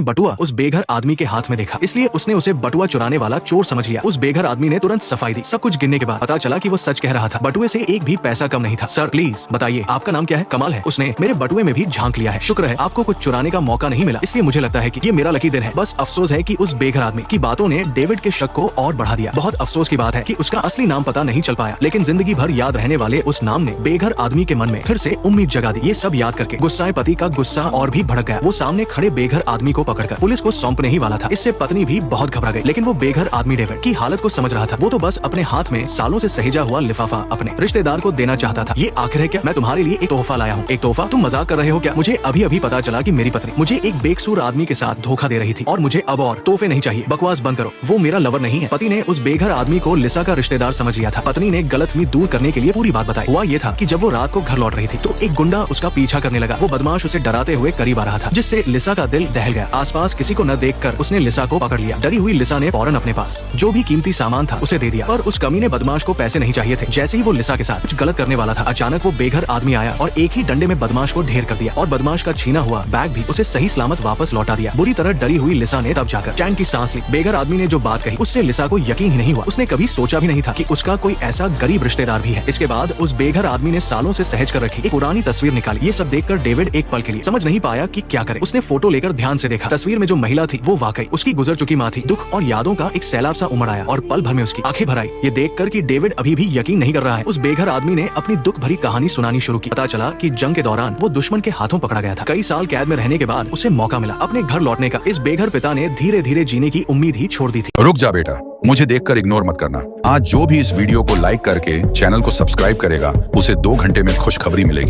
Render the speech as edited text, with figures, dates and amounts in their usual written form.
उसने बटुआ उस बेघर आदमी के हाथ में देखा, इसलिए उसने उसे बटुआ चुराने वाला चोर समझ लिया। उस बेघर आदमी ने तुरंत सफाई दी। सब कुछ गिनने के बाद पता चला कि वो सच कह रहा था, बटुए से एक भी पैसा कम नहीं था। सर प्लीज बताइए आपका नाम क्या है? कमाल है, उसने मेरे बटुए में भी झांक लिया है। शुक्र है आपको कुछ चुराने का मौका नहीं मिला, इसलिए मुझे लगता है कि ये मेरा लकी दिन है। बस अफसोस है कि उस बेघर आदमी की बातों ने डेविड के शक को और बढ़ा दिया। बहुत अफसोस की बात है कि उसका असली नाम पता नहीं चल पाया, लेकिन जिंदगी भर याद रहने वाले उस नाम ने बेघर आदमी के मन में फिर से उम्मीद जगा दी। ये सब याद करके गुस्साए पति का गुस्सा और भी भड़क गया। वो सामने खड़े बेघर आदमी को पकड़कर पुलिस को सौंपने ही वाला था। इससे पत्नी भी बहुत घबरा गई, लेकिन वो बेघर आदमी डेविड की हालत को समझ रहा था। वो तो बस अपने हाथ में सालों से सहेजा हुआ लिफाफा अपने रिश्तेदार को देना चाहता था। ये आखिर है क्या? मैं तुम्हारे लिए एक तोहफा लाया हूँ। एक तोहफा? तुम मजाक कर रहे हो क्या? मुझे अभी अभी पता चला कि मेरी पत्नी मुझे एक बेकसूर आदमी के साथ धोखा दे रही थी और मुझे अब और तोहफे नहीं चाहिए। बकवास बंद करो, वो मेरा लवर नहीं है। पति ने उस बेघर आदमी को लिसा का रिश्तेदार समझ लिया था। पत्नी ने गलतफहमी दूर करने के लिए पूरी बात बताई। हुआ ये था कि जब वो रात को घर लौट रही थी तो एक गुंडा उसका पीछा करने लगा। वो बदमाश उसे डराते हुए करीब आ रहा था, जिससे लिसा का दिल दहल गया। आसपास किसी को न देखकर उसने लिसा को पकड़ लिया। डरी हुई लिसा ने फौरन अपने पास जो भी कीमती सामान था उसे दे दिया, पर उस कमीने बदमाश को पैसे नहीं चाहिए थे। जैसे ही वो लिसा के साथ कुछ गलत करने वाला था, अचानक वो बेघर आदमी आया और एक ही डंडे में बदमाश को ढेर कर दिया और बदमाश का छीना हुआ बैग भी उसे सही सलामत वापस लौटा दिया। बुरी तरह डरी हुई लिसा ने तब जाकर चैन की सांस ली। बेघर आदमी ने जो बात कही उससे लिसा को यकीन ही नहीं हुआ। उसने कभी सोचा भी नहीं था कि उसका कोई ऐसा गरीब रिश्तेदार भी है। इसके बाद उस बेघर आदमी ने सालों से सहेज कर रखी एक पुरानी तस्वीर निकाली। ये सब देखकर डेविड एक पल के लिए समझ नहीं पाया कि क्या करे। उसने फोटो लेकर ध्यान से देखा। तस्वीर में जो महिला थी वो वाकई उसकी गुजर चुकी माँ थी। दुख और यादों का एक सैलाब सा उमड़ आया और पल भर में उसकी आंखें भर आई। ये देखकर कि डेविड अभी भी यकीन नहीं कर रहा है। उस बेघर आदमी ने अपनी दुख भरी कहानी सुनानी शुरू की। पता चला कि जंग के दौरान वो दुश्मन के हाथों पकड़ा गया था। कई साल कैद में रहने के बाद उसे मौका मिला अपने घर लौटने का। इस बेघर पिता ने धीरे धीरे जीने की उम्मीद ही छोड़ दी थी। रुक जा बेटा, मुझे देखकर इग्नोर मत करना। आज जो भी इस वीडियो को लाइक करके चैनल को सब्सक्राइब करेगा उसे 2 घंटे में खुशखबरी मिलेगी।